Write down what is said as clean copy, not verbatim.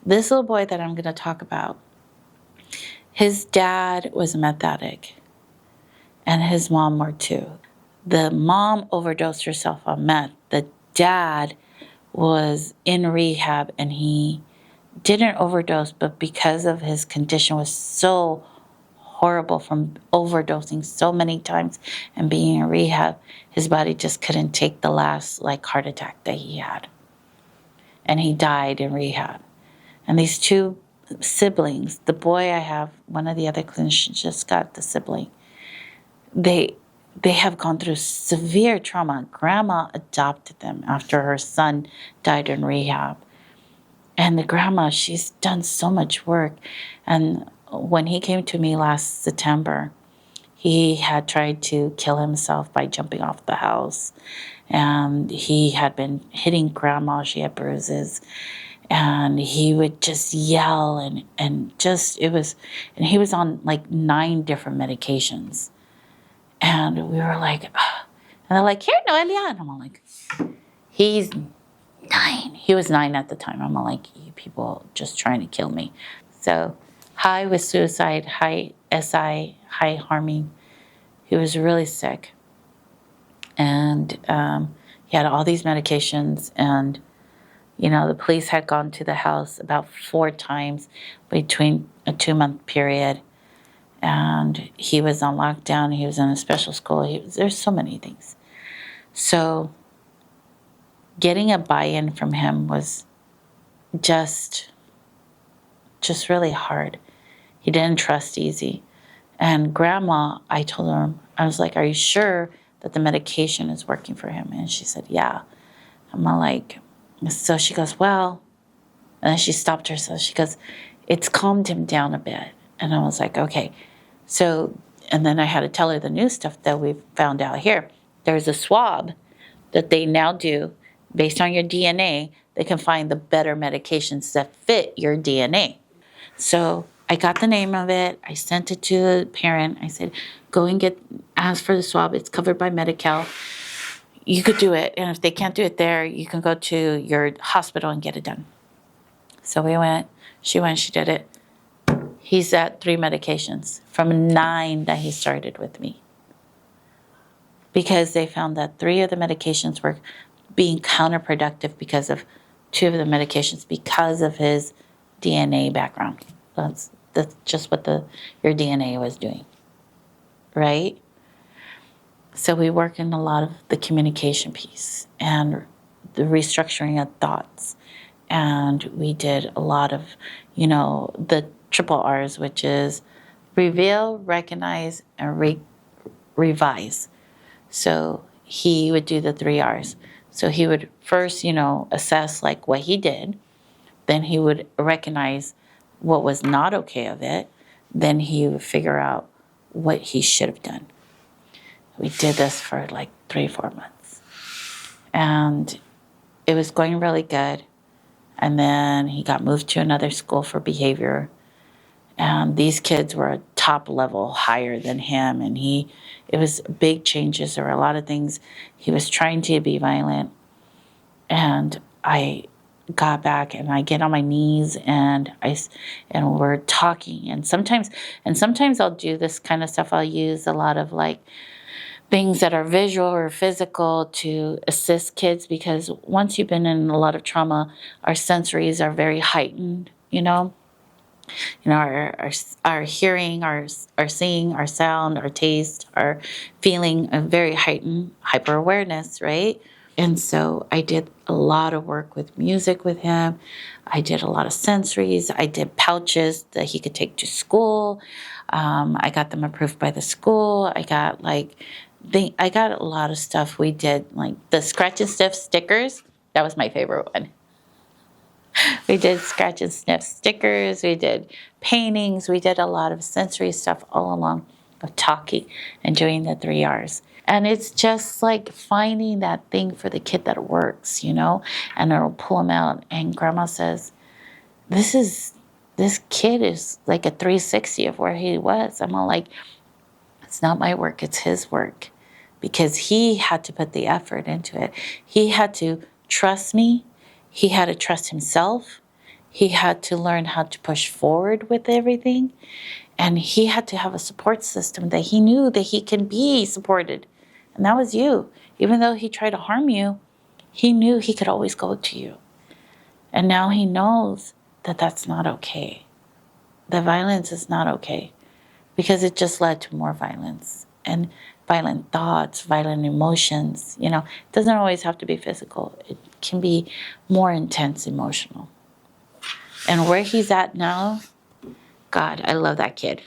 This little boy that I'm going to talk about, his dad was a meth addict, and his mom were too. The mom overdosed herself on meth. The dad was in rehab, and he didn't overdose, but because of his condition was so horrible from overdosing so many times and being in rehab, his body just couldn't take the last heart attack that he had. And he died in rehab. And these two siblings, the boy I have, one of the other clinicians just got the sibling, they have gone through severe trauma. Grandma adopted them after her son died in rehab. And the grandma, she's done so much work. And when he came to me last September, he had tried to kill himself by jumping off the house. And he had been hitting grandma. She had bruises. And he would just yell and he was on 9 different medications. And we were like, ugh. And they're like, here, Noelia. And I'm like, he's 9. He was 9 at the time. I'm like, you people just trying to kill me. So high with suicide, high SI, high harming. He was really sick. And he had all these medications. And, the police had gone to the house about 4 times between a 2-month period. And he was on lockdown. He was in a special school. There's so many things. So getting a buy-in from him was just really hard. He didn't trust easy. And grandma, I told her, I was like, are you sure that the medication is working for him? And she said, yeah. I'm like, so she goes, well, and then she stopped herself. She goes, it's calmed him down a bit. And I was like, okay. So, and then I had to tell her the new stuff that we found out here. There's a swab that they now do based on your DNA. They can find the better medications that fit your DNA. So I got the name of it. I sent it to the parent. I said, go and ask for the swab. It's covered by Medi-Cal. You could do it. And if they can't do it there, you can go to your hospital and get it done. So we went, she did it. He's at 3 medications from 9 that he started with me. Because they found that 3 of the medications were being counterproductive because of 2 of the medications because of his DNA background. That's just what your DNA was doing, right? So we work in a lot of the communication piece and the restructuring of thoughts. And we did a lot of, the triple R's, which is reveal, recognize, and revise. So he would do the 3 R's. So he would first, assess what he did. Then he would recognize what was not okay of it. Then he would figure out what he should have done. We did this for 3-4 months. And it was going really good. And then he got moved to another school for behavior. And these kids were a top level higher than him. And it was big changes. There were a lot of things. He was trying to be violent. And I got back and I get on my knees and we're talking. And sometimes I'll do this kind of stuff. I'll use a lot of things that are visual or physical to assist kids, because once you've been in a lot of trauma, our sensories are very heightened, our hearing, our seeing, our sound, our taste, our feeling, a very heightened hyper-awareness, right? And so I did a lot of work with music with him. I did a lot of sensories. I did pouches that he could take to school. I got them approved by the school. I got a lot of stuff. We did the scratch and sniff stickers. That was my favorite one. We did scratch and sniff stickers. We did paintings. We did a lot of sensory stuff all along of talking and doing the 3 R's. And it's just finding that thing for the kid that works, and it'll pull him out. And grandma says, this kid is a 360 of where he was. I'm all like, it's not my work, it's his work. Because he had to put the effort into it. He had to trust me. He had to trust himself. He had to learn how to push forward with everything. And he had to have a support system that he knew that he can be supported. And that was you. Even though he tried to harm you, he knew he could always go to you. And now he knows that that's not okay. The violence is not okay, because it just led to more violence and violent thoughts, violent emotions. It doesn't always have to be physical. It can be more intense emotional. And where he's at now, God, I love that kid.